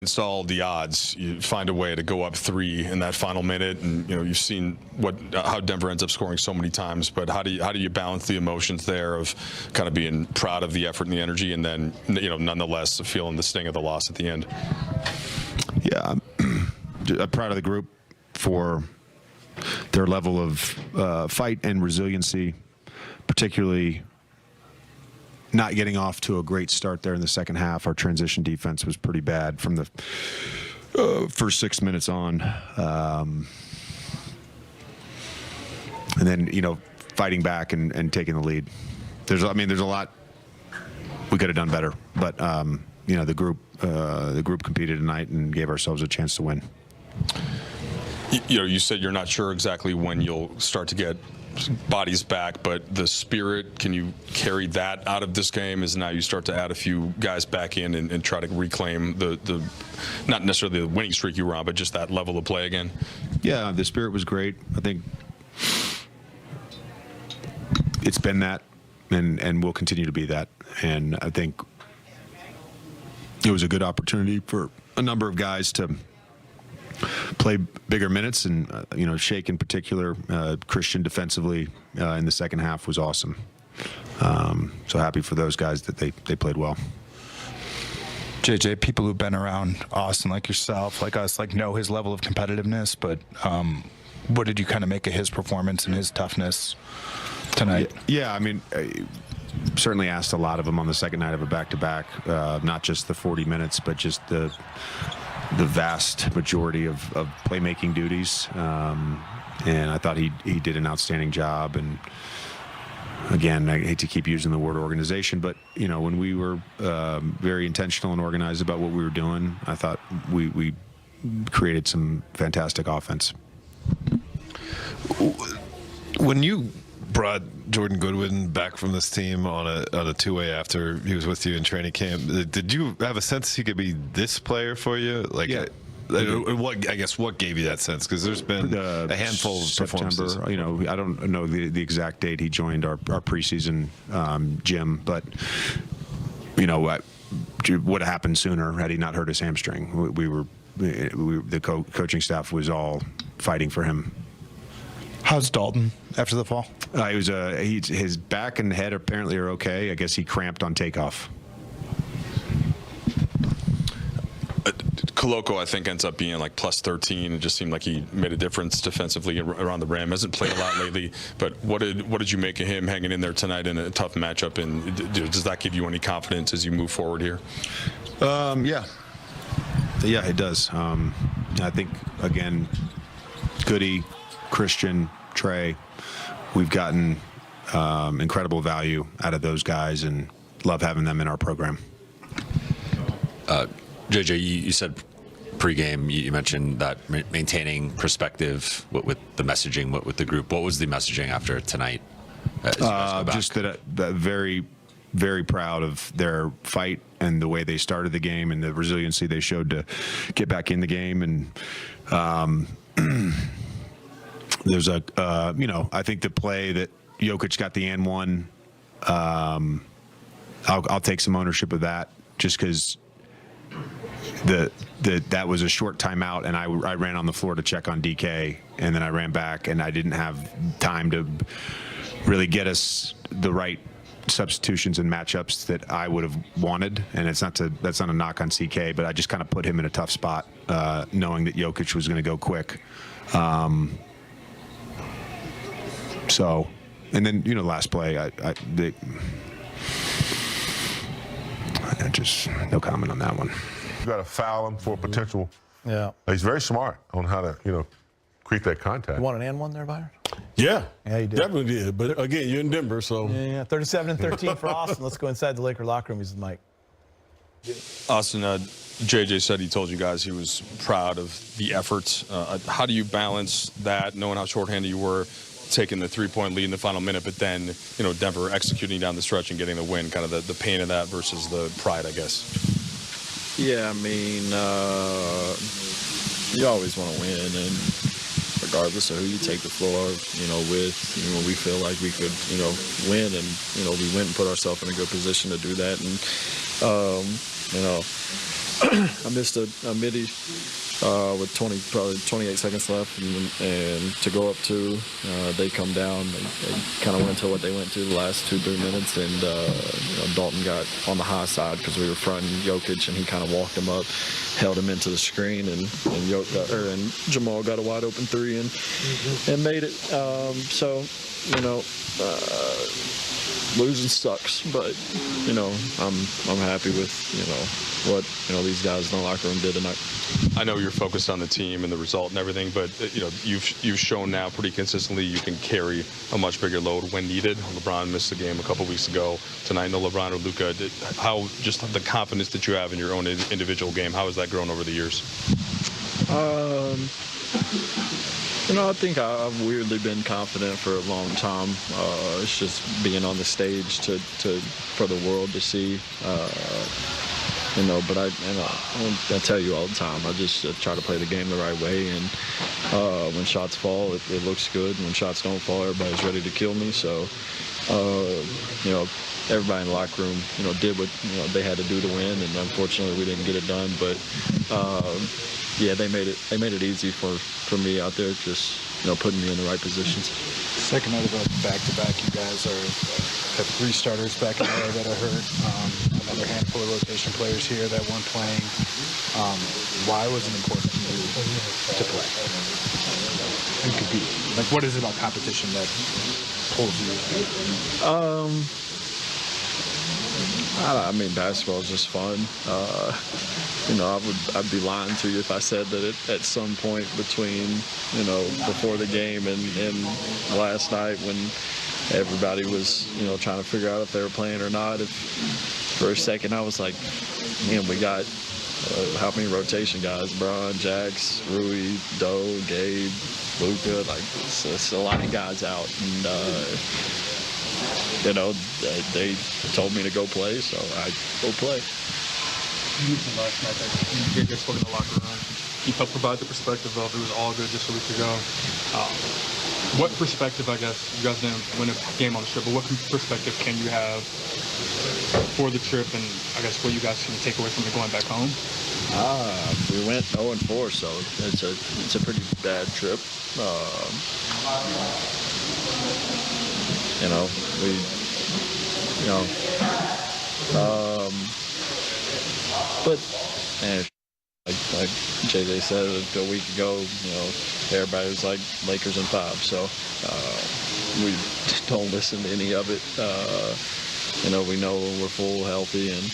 Against all the odds, you find a way to go up 3 in that final minute, and you've seen how Denver ends up scoring so many times. But how do you balance the emotions there of kind of being proud of the effort and the energy, and then nonetheless feeling the sting of the loss at the end? Yeah, I'm proud of the group for their level of fight and resiliency, particularly not getting off to a great start there in the second half. Our transition defense was pretty bad from the first 6 minutes on. And then, fighting back and taking the lead. There's a lot we could have done better, but the group competed tonight and gave ourselves a chance to win. You said you're not sure exactly when you'll start to get bodies back, but the spirit, can you carry that out of this game as now you start to add a few guys back in and try to reclaim the not necessarily the winning streak you were on, but just that level of play again? Yeah, the spirit was great. I think it's been that and will continue to be that. And I think it was a good opportunity for a number of guys to play bigger minutes, and Shake in particular, Christian defensively in the second half was awesome. So happy for those guys that they played well. JJ, people who've been around Austin, like yourself, like us, know his level of competitiveness, but what did you kind of make of his performance and his toughness tonight? Yeah, I certainly asked a lot of them on the second night of a back-to-back, not just the 40 minutes, but just the vast majority of playmaking duties, and I thought he did an outstanding job. And again, I hate to keep using the word organization, but when we were very intentional and organized about what we were doing, I thought we created some fantastic offense. When you brought Jordan Goodwin back from this team on a two-way after he was with you in training camp, did you have a sense he could be this player for you? Yeah. What gave you that sense? Because there's been a handful of performances. September. I don't know the exact date he joined our preseason gym, but what would have happened sooner had he not hurt his hamstring. The coaching staff was all fighting for him. How's Dalton after the fall? His back and head apparently are okay. I guess he cramped on takeoff. Koloko, I think, ends up being like plus 13. It just seemed like he made a difference defensively around the rim. Hasn't played a lot lately, but what did you make of him hanging in there tonight in a tough matchup? And does that give you any confidence as you move forward here? Yeah, it does. I think, again, Goody, Christian, Trey, we've gotten incredible value out of those guys and love having them in our program. JJ, you said pregame, you mentioned that maintaining perspective with the messaging, with the group. What was the messaging after tonight? Just that very, very proud of their fight and the way they started the game and the resiliency they showed to get back in the game. And there's I think the play that Jokic got the and one, I'll take some ownership of that, just because that was a short timeout, and I ran on the floor to check on DK, and then I ran back, and I didn't have time to really get us the right substitutions and matchups that I would have wanted. And that's not a knock on CK, but I just kind of put him in a tough spot, knowing that Jokic was going to go quick. So, and then last play, I just no comment on that one. You got to foul him for potential. Yeah. He's very smart on how to create that contact. You want an and one there, Byron? Yeah, you did. Definitely did. But again, you're in Denver, so. Yeah, 37-13 for Austin. Let's go inside the Laker locker room. He's the mic. Austin, JJ said he told you guys he was proud of the efforts. How do you balance that, knowing how shorthanded you were, taking the three-point lead in the final minute, but then, Denver executing down the stretch and getting the win, kind of the pain of that versus the pride, I guess? Yeah, you always want to win, and regardless of who you take the floor, with, we feel like we could, win, and, we went and put ourselves in a good position to do that. And, I missed a midi with probably 28 seconds left, and to go up two, they come down. They kind of went to what they went to the last 2-3 minutes, and Dalton got on the high side because we were fronting Jokic, and he kind of walked him up, held him into the screen, and Jamal got a wide open three and made it. Losing sucks, but I'm happy with what these guys in the locker room did tonight. I know you're focused on the team and the result and everything, but you've shown now pretty consistently you can carry a much bigger load when needed. LeBron missed the game a couple weeks ago. Tonight, no LeBron or Luka. How just the confidence that you have in your own individual game, how has that grown over the years? I think I've weirdly been confident for a long time. It's just being on the stage for the world to see. But I tell you all the time, I just try to play the game the right way. And when shots fall, it looks good. And when shots don't fall, everybody's ready to kill me. So, everybody in the locker room, did what they had to do to win. And unfortunately, we didn't get it done. But they made it easy for me out there, just putting me in the right positions. Second night of a back-to-back, you guys have 3 starters back in there that are hurt. Another handful of rotation players here that weren't playing. Why was it important for you to play and compete? Like, what is it about competition that pulls you? I mean, basketball is just fun. I'd be lying to you if I said that at some point between, before the game and last night when everybody was, trying to figure out if they were playing or not, if for a second I was like, man, we got how many rotation guys? Bron, Jax, Rui, Doe, Gabe, Luka, like it's a lot of guys out. And, they told me to go play, so I go play. You mentioned last night that you guys spoke in the locker room. You helped provide the perspective of it was all good just a week ago. What perspective, I guess, you guys didn't win a game on the trip, but what perspective can you have for the trip and I guess what you guys can take away from it going back home? We went 0-4, so it's a pretty bad trip. But like JJ said a week ago, everybody was like Lakers in 5, so we don't listen to any of it. We know we're full, healthy, and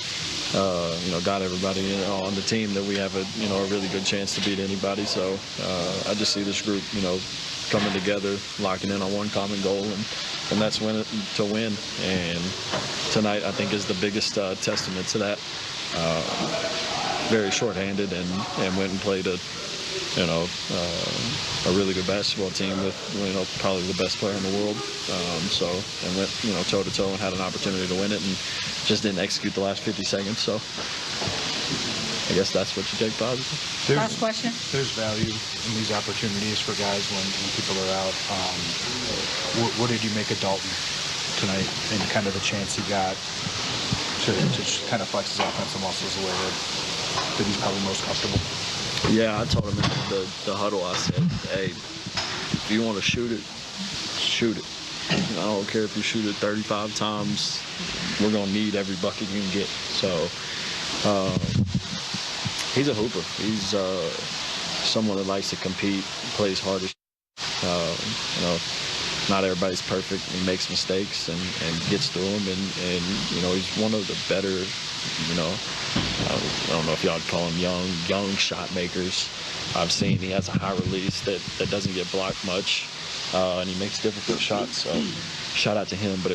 got everybody on the team that we have a really good chance to beat anybody. So I just see this group, coming together, locking in on one common goal, and that's to win. And tonight, I think, is the biggest testament to that. Very shorthanded and went and played a really good basketball team with probably the best player in the world. And went toe to toe and had an opportunity to win it and just didn't execute the last 50 seconds. So I guess that's what you take positive. Last question. There's value in these opportunities for guys when people are out. What did you make of Dalton tonight and kind of the chance he got to kind of flex his offensive muscles the way that he's probably most comfortable? Yeah, I told him in the huddle, I said, hey, if you want to shoot it, shoot it. I don't care if you shoot it 35 times. We're going to need every bucket you can get. So he's a hooper. He's someone that likes to compete, plays hard as not everybody's perfect. He makes mistakes and gets through them. And he's one of the better, I don't know if y'all would call him young shot makers I've seen. He has a high release that doesn't get blocked much, and he makes difficult shots. So shout out to him. But